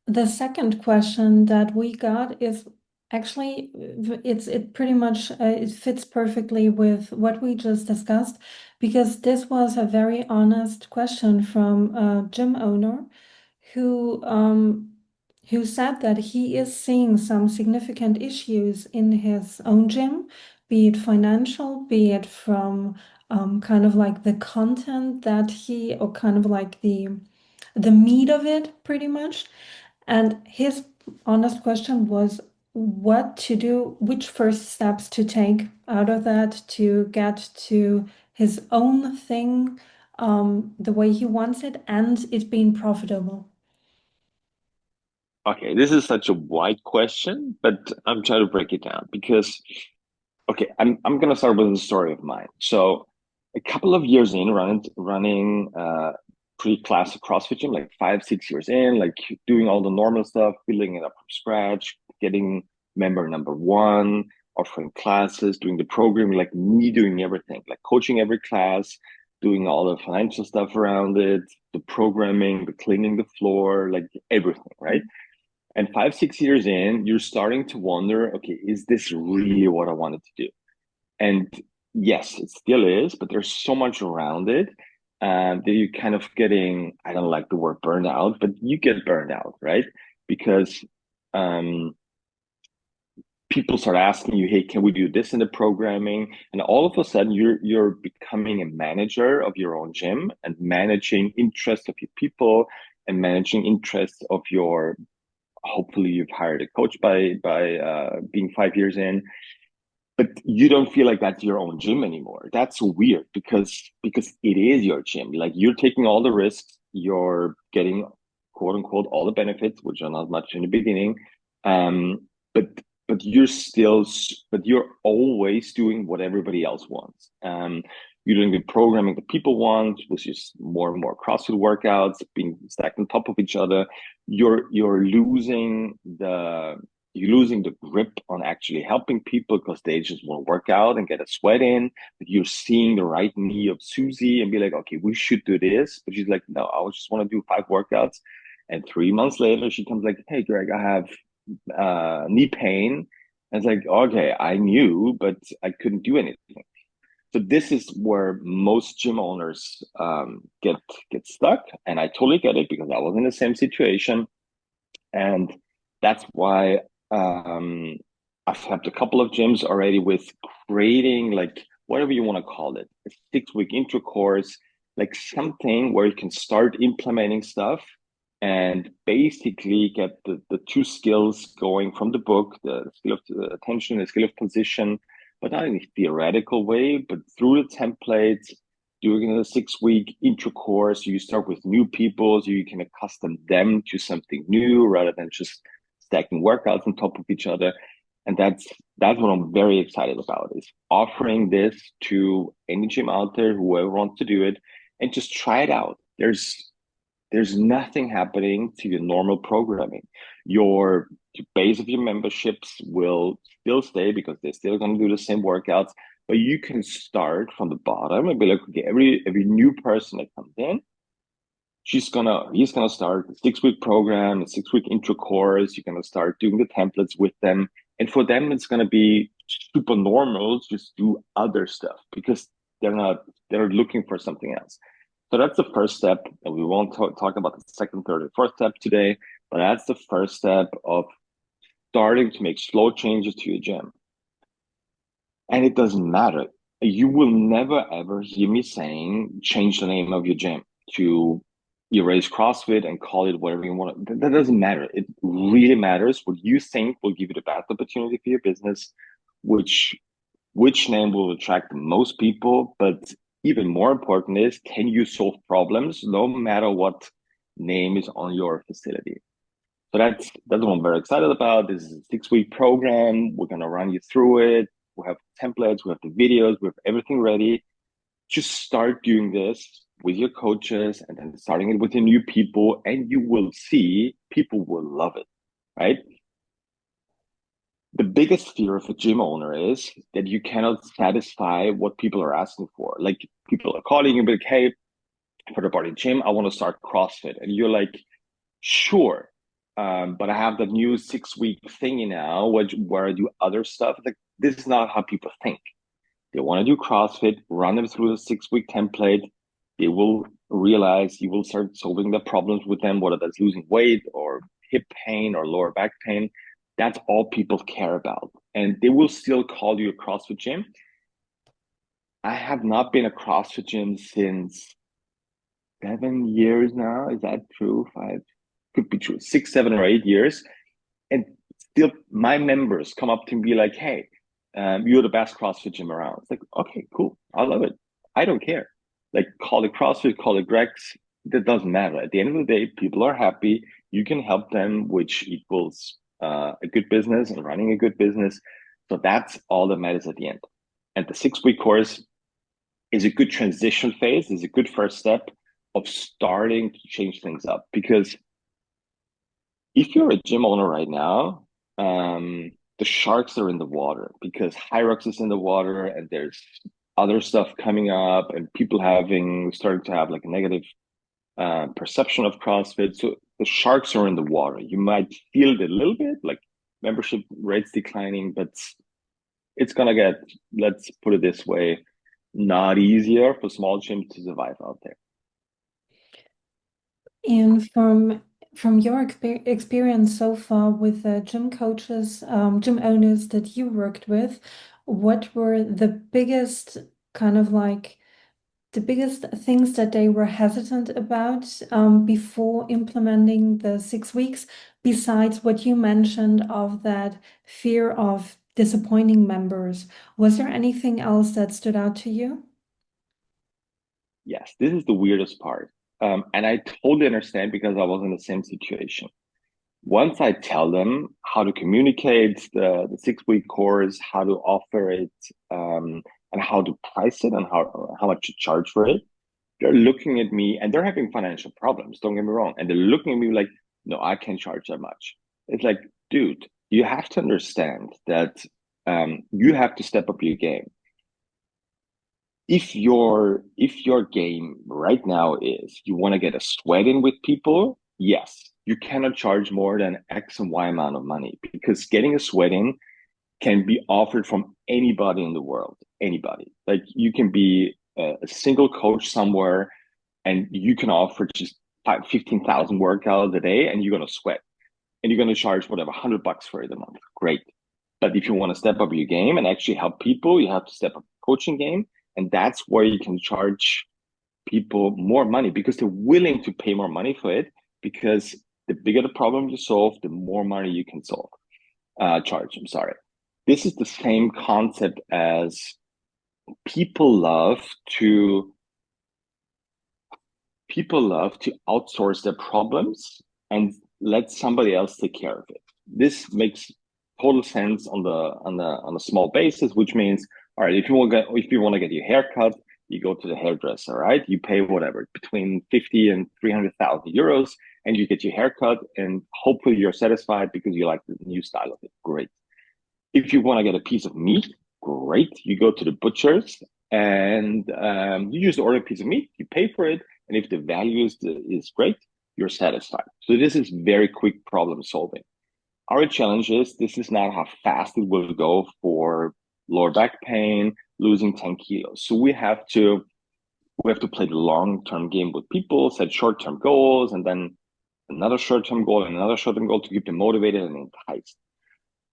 The second question that we got is actually it pretty much it fits perfectly with what we just discussed because this was a very honest question from a gym owner who um, who said that he is seeing some significant issues in his own gym, be it financial, be it from kind of like the content that he or kind of like the meat of it pretty much. And his honest question was what to do, which first steps to take out of that to get to his own thing, the way he wants it, and it being profitable. Okay, this is such a wide question, but I'm trying to break it down because okay, I'm gonna start with a story of mine. So a couple of years in running pretty classic CrossFit gym, like 5, 6 years in, like doing all the normal stuff, building it up from scratch, getting member number one, offering classes, doing the programming, like me doing everything, like coaching every class, doing all the financial stuff around it, the programming, the cleaning the floor, like everything, right? And 5, 6 years in, you're starting to wonder, okay, is this really what I wanted to do? And yes, it still is, but there's so much around it that you're kind of getting, I don't like the word burned out, but you get burned out, right? Because um, people start asking you, hey, can we do this in the programming? And all of a sudden you're becoming a manager of your own gym and managing interests of your people and managing interests of your hopefully you've hired a coach by being 5 years in, but you don't feel like that's your own gym anymore. That's weird because it is your gym. Like you're taking all the risks, you're getting quote unquote all the benefits, which are not much in the beginning. Um, but but you're always doing what everybody else wants. You're doing the programming that people want, which is more and more CrossFit workouts being stacked on top of each other. You're losing the grip on actually helping people because they just want to work out and get a sweat in. But you're seeing the right knee of Susie and be like, okay, we should do this. But she's like, no, I just want to do 5 workouts. And 3 months later, she comes like, hey, Greg, I have knee pain. And it's like, okay, I knew, but I couldn't do anything. So this is where most gym owners get stuck, and I totally get it because I was in the same situation, and that's why I've helped a couple of gyms already with creating like whatever you want to call it, a 6 week intro course, like something where you can start implementing stuff and basically get the two skills going from the book, the skill of attention, the skill of position, but not in a theoretical way, but through the templates, doing a 6 week intro course. You start with new people so you can accustom them to something new rather than just stacking workouts on top of each other. And that's what I'm very excited about is offering this to any gym out there, whoever wants to do it, and just try it out. There's nothing happening to your normal programming. Your base of your memberships will still stay because they're still going to do the same workouts, but you can start from the bottom and be like, okay, every new person that comes in, he's gonna start a 6 week program, a 6 week intro course. You're gonna start doing the templates with them. And for them, it's gonna be super normal to just do other stuff because they're looking for something else. So that's the first step. And we won't talk about the second, third, and fourth step today, but that's the first step of starting to make slow changes to your gym. And it doesn't matter. You will never ever hear me saying change the name of your gym to erase CrossFit and call it whatever you want. That doesn't matter. It really matters what you think will give you the best opportunity for your business, which which name will attract the most people, but even more important is can you solve problems no matter what name is on your facility. So that's what I'm very excited about. This is a 6 week program. We're gonna run you through it. We have templates, we have the videos, we have everything ready. Just start doing this with your coaches and then starting it with your new people, and you will see people will love it, right? The biggest fear of a gym owner is that you cannot satisfy what people are asking for. Like people are calling you, like, hey, for the body gym, I want to start CrossFit. And you're like, sure. but I have the new 6 week thingy now, where I do other stuff. Like this is not how people think. They want to do CrossFit, run them through the 6 week template. They will realize you will start solving the problems with them, whether that's losing weight or hip pain or lower back pain. That's all people care about. And they will still call you a CrossFit gym. I have not been a CrossFit gym since 7 years now. Is that true? Five? Could be true. 6, 7, or 8 years. And still, my members come up to me and be like, hey, you're the best CrossFit gym around. It's like, okay, cool. I love it. I don't care. Like, call it CrossFit, call it Grex. That doesn't matter. At the end of the day, people are happy. You can help them, which equals a good business and running a good business. So that's all that matters at the end. And the 6 week course is a good transition phase, is a good first step of starting to change things up. Because if you're a gym owner right now, the sharks are in the water because Hyrox is in the water and there's other stuff coming up and people having starting to have like a negative perception of CrossFit. So the sharks are in the water. You might feel it a little bit, like membership rates declining, but it's gonna get, let's put it this way, not easier for small gyms to survive out there. And from your experience so far with the gym coaches, gym owners that you worked with, what were the biggest kind of like the biggest things that they were hesitant about before implementing the 6 weeks, besides what you mentioned of that fear of disappointing members? Was there anything else that stood out to you? Yes, this is the weirdest part. And I totally understand because I was in the same situation. Once I tell them how to communicate the 6 week course, how to offer it, and how to price it and how much to charge for it, they're looking at me and they're having financial problems. Don't get me wrong. And they're looking at me like, no, I can't charge that much. It's like, dude, you have to understand that you have to step up your game. If your game right now is you want to get a sweat in with people, yes, you cannot charge more than X and Y amount of money because getting a sweat in can be offered from anybody in the world. Anybody. Like you can be a single coach somewhere and you can offer just 15,000 workouts a day and you're going to sweat and you're going to charge whatever, $100 for it a month. Great. But if you want to step up your game and actually help people, you have to step up the coaching game. And that's where you can charge people more money because they're willing to pay more money for it because the bigger the problem you solve, the more money you can charge. I'm sorry. This is the same concept as people love to people love to outsource their problems and let somebody else take care of it. This makes total sense on a small basis, which means, all right, if you want to get your hair cut, you go to the hairdresser, right? You pay whatever between 50 and 300,000 euros, and you get your hair cut, and hopefully you're satisfied because you like the new style of it. Great. If you want to get a piece of meat, great. You go to the butcher's and you just order a piece of meat, you pay for it, and if the value is great, you're satisfied. So this is very quick problem solving. Our challenge is this is not how fast it will go for lower back pain, losing 10 kilos. So we have to play the long-term game with people, set short-term goals, and then another short-term goal and another short-term goal to keep them motivated and enticed.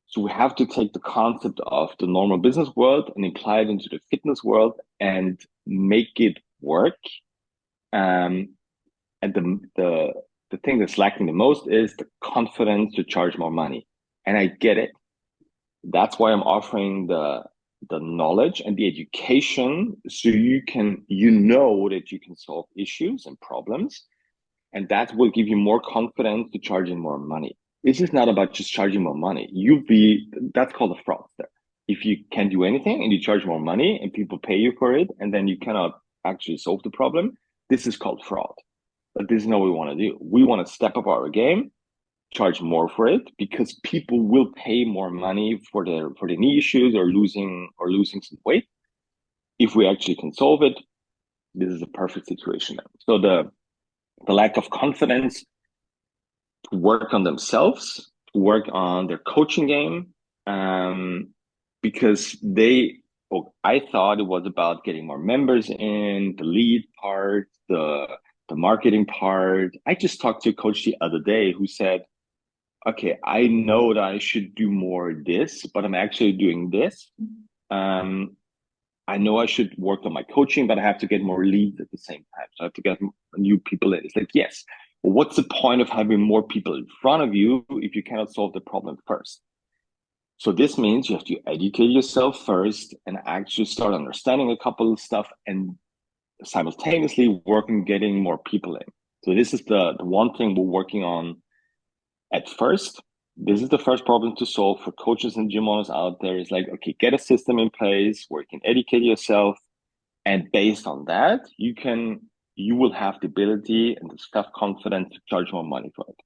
So we have to take the concept of the normal business world and apply it into the fitness world and make it work. And the thing that's lacking the most is the confidence to charge more money. And I get it. That's why I'm offering the knowledge and the education so that you can solve issues and problems. And that will give you more confidence to charge in more money. This is not about just charging more money. That's called a fraudster. If you can't do anything and you charge more money and people pay you for it, and then you cannot actually solve the problem, this is called fraud. But this is not what we want to do. We want to step up our game, charge more for it because people will pay more money for their knee issues or losing some weight. If we actually can solve it, this is a perfect situation. So the lack of confidence to work on themselves, to work on their coaching game, um, because well, I thought it was about getting more members in, the lead part, the marketing part. I just talked to a coach the other day who said, okay, I know that I should do more of this, but I'm actually doing this. Um, I know I should work on my coaching, but I have to get more leads at the same time. So I have to get new people in. It's like, yes, but what's the point of having more people in front of you if you cannot solve the problem first? So this means you have to educate yourself first and actually start understanding a couple of stuff and simultaneously working getting more people in. So this is the one thing we're working on at first. This is the first problem to solve for coaches and gym owners out there. Is like, okay, get a system in place where you can educate yourself, and based on that, you will have the ability and the self confidence to charge more money for it.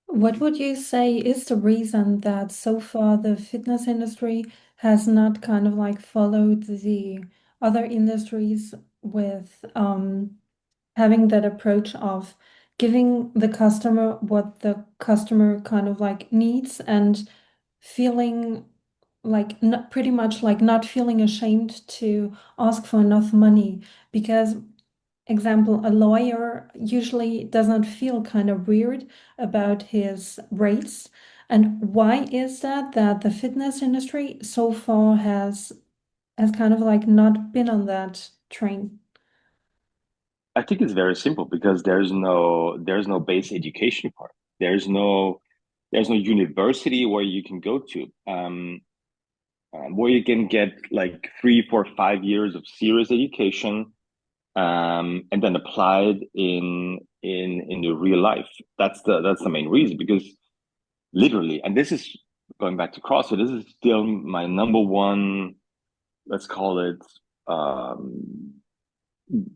What would you say is the reason that so far the fitness industry has not kind of like followed the other industries with having that approach of giving the customer what the customer kind of like needs and feeling like not, pretty much like not feeling ashamed to ask for enough money? Because example, a lawyer usually does not feel kind of weird about his rates. And why is that the fitness industry so far has kind of like not been on that train? I think it's very simple because there's no base education part. There's no university where you can go to, where you can get like 3, 4, 5 years of serious education, and then applied in your real life. That's the main reason, because literally, and this is going back to CrossFit, this is still my number one, let's call it,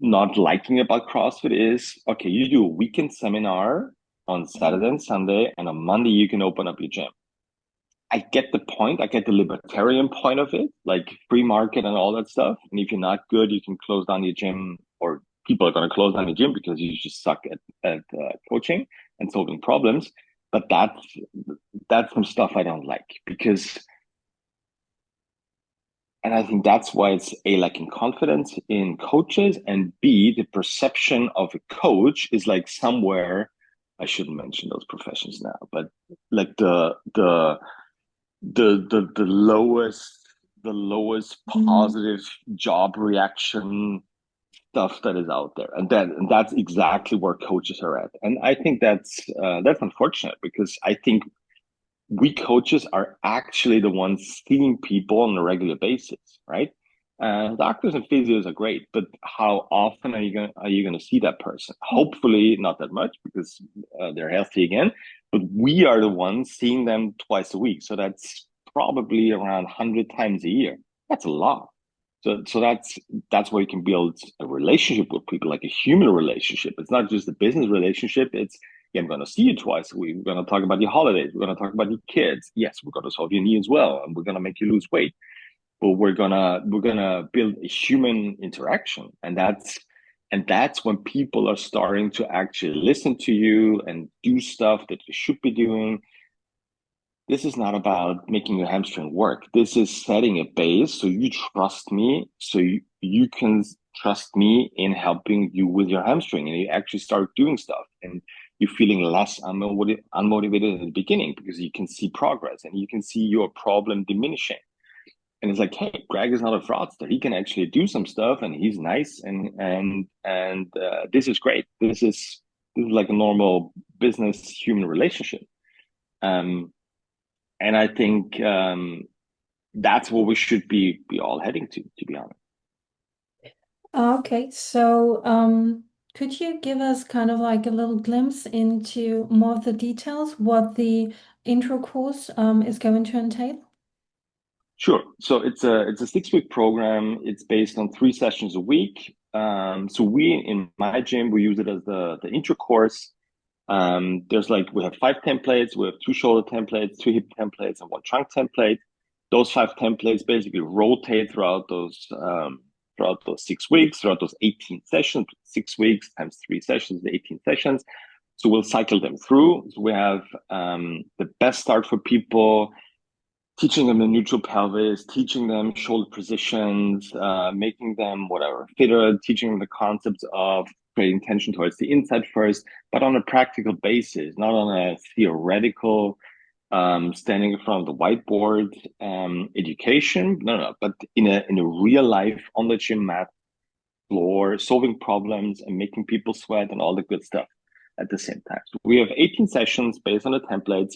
not liking about CrossFit is, okay, you do a weekend seminar on Saturday and Sunday, and on Monday you can open up your gym. I get the point. I get the libertarian point of it, like free market and all that stuff. And if you're not good, you can close down your gym, or people are going to close down your gym because you just suck at coaching and solving problems. But that's some stuff I don't like, because, and I think that's why it's A, lacking confidence in coaches, and B, the perception of a coach is like somewhere, I shouldn't mention those professions now, but like the lowest Mhm. positive job reaction stuff that is out there, and that's exactly where coaches are at. And I think that's unfortunate, because I think we coaches are actually the ones seeing people on a regular basis, right? Doctors and physios are great, but how often are you gonna see that person? Hopefully, not that much, because they're healthy again. But we are the ones seeing them twice a week, so that's probably around 100 times a year. That's a lot. So that's where you can build a relationship with people, like a human relationship. It's not just a business relationship. It's, yeah, I'm going to see you twice a week. We're going to talk about your holidays. We're going to talk about your kids. Yes, we're going to solve your needs as well, and we're going to make you lose weight. But we're gonna build a human interaction, and that's when people are starting to actually listen to you and do stuff that you should be doing. This is not about making your hamstring work. This is setting a base so you trust me, so you can trust me in helping you with your hamstring, and you actually start doing stuff, and you're feeling less unmotivated in the beginning, because you can see progress and you can see your problem diminishing. And it's like, hey, Greg is not a fraudster. He can actually do some stuff, and he's nice, and this is great. This is like a normal business human relationship. Um, and I think that's what we should be all heading to be honest. Okay, so could you give us kind of like a little glimpse into more of the details, what the intro course is going to entail? Sure. So it's a 6 week program. It's based on 3 sessions a week. So we in my gym, we use it as the intro course. There's like, we have 5 templates. We have 2 shoulder templates, 2 hip templates, and 1 trunk template. Those 5 templates basically rotate throughout those 6 weeks, throughout those 18 sessions. 6 weeks times 3 sessions, the 18 sessions. So we'll cycle them through. So we have the best start for people, teaching them the neutral pelvis, teaching them shoulder positions, making them whatever fitter, teaching them the concepts of creating tension towards the inside first, but on a practical basis, not on a theoretical standing in front of the whiteboard education. No, but in a real life on the gym mat floor, solving problems and making people sweat and all the good stuff at the same time. So we have 18 sessions based on the templates.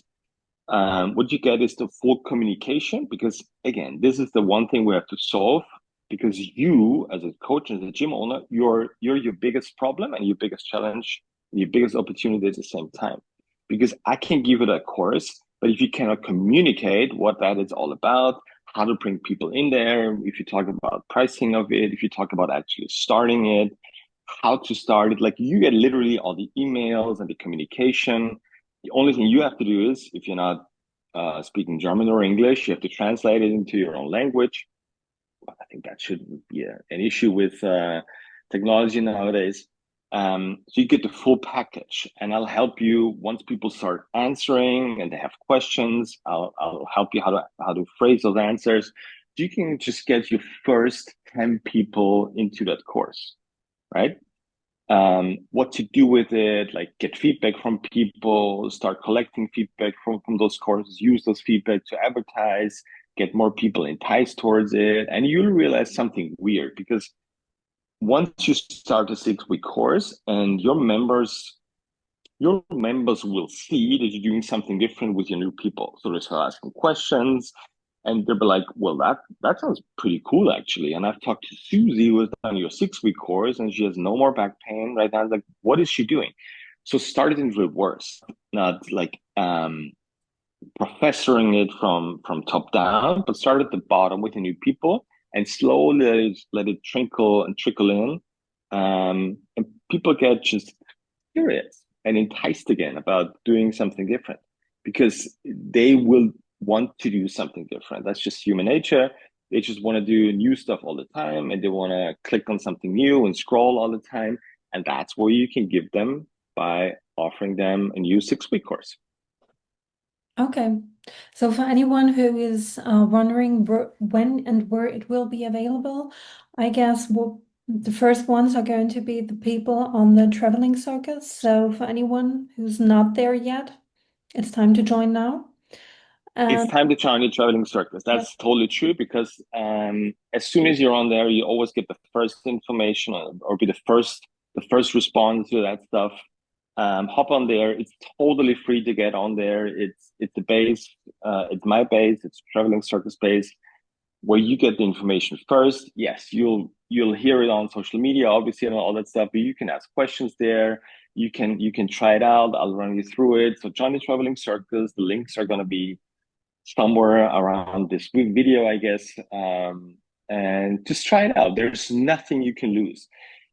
What you get is the full communication, because again, this is the one thing we have to solve, because you as a coach, as a gym owner, you're your biggest problem and your biggest challenge, your biggest opportunity at the same time. Because I can give you that course, but if you cannot communicate what that is all about, how to bring people in there, if you talk about pricing of it, if you talk about actually starting it, how to start it, like you get literally all the emails and the communication. The only thing you have to do is, if you're not speaking German or English, you have to translate it into your own language. I think that shouldn't be an issue with technology nowadays. So you get the full package, and I'll help you once people start answering and they have questions. I'll help you how to phrase those answers. You can just get your first 10 people into that course, right? What to do with it, like get feedback from people, start collecting feedback from those courses, use those feedback to advertise, get more people enticed towards it. And you'll realize something weird, because once you start a 6-week course and your members will see that you're doing something different with your new people. So they start asking questions, and they'll be like, well, that sounds pretty cool, actually. And I've talked to Susie, who has done your 6-week course, and she has no more back pain right now. Like, what is she doing? So start it in reverse, not like professoring it from top down, but start at the bottom with the new people and slowly let it trickle in. And people get just curious and enticed again about doing something different, because they will want to do something different. That's just human nature. They just want to do new stuff all the time, and they want to click on something new and scroll all the time. And that's what you can give them by offering them a new 6-week course. Okay. So for anyone who is wondering when and where it will be available, I guess the first ones are going to be the people on the traveling circus. So for anyone who's not there yet, it's time to join now. It's And time to join the traveling circus. yes, That's totally true, because as soon as you're on there, you always get the first information, or be the first response to that stuff. Hop on there. It's totally free to get on there. It's the base. It's my base. It's traveling circus base, where you get the information first. Yes, you'll hear it on social media, obviously, and all that stuff. But you can ask questions there. You can try it out. I'll run you through it. So join the traveling circus. The links are going to be somewhere around this video, I guess. And just try it out. There's nothing you can lose.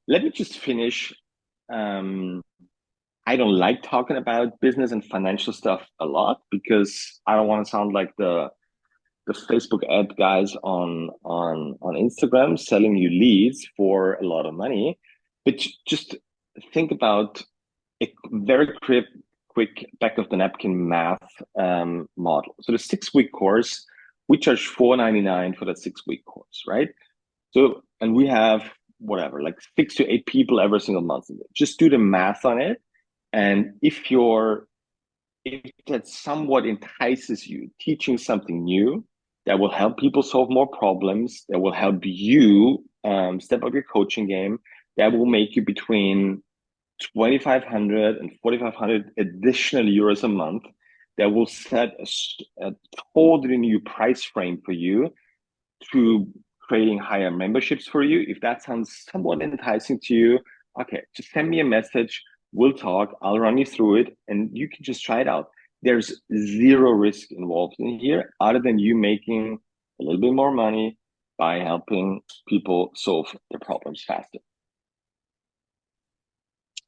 Let me just finish. I don't like talking about business and financial stuff a lot, because I don't want to sound like the Facebook ad guys on Instagram selling you leads for a lot of money. But just think about a very quick back of the napkin math model. So the 6-week course, we charge $4.99 for that 6-week course, right? So, and we have whatever, like 6 to 8 people every single month. Just do the math on it. And if that somewhat entices you, teaching something new that will help people solve more problems, that will help you step up your coaching game, that will make you between 2,500 and 4,500 additional euros a month, that will set a totally new price frame for you, to creating higher memberships for you. If that sounds somewhat enticing to you, okay, just send me a message. We'll talk. I'll run you through it, and you can just try it out. There's zero risk involved in here, other than you making a little bit more money by helping people solve their problems faster.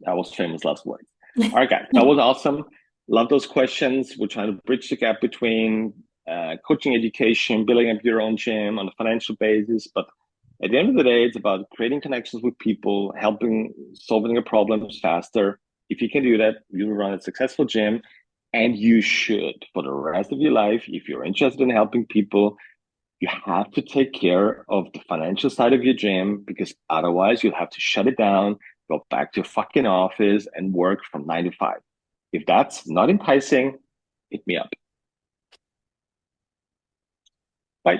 That was famous last words. All right, guys, that was awesome. Love those questions. We're trying to bridge the gap between coaching education, building up your own gym on a financial basis. But at the end of the day, it's about creating connections with people, helping solving your problems faster. If you can do that, you'll run a successful gym. And you should, for the rest of your life, if you're interested in helping people, you have to take care of the financial side of your gym, because otherwise you'll have to shut it down, go back to your fucking office and work from 9 to 5. If that's not enticing, hit me up. Bye.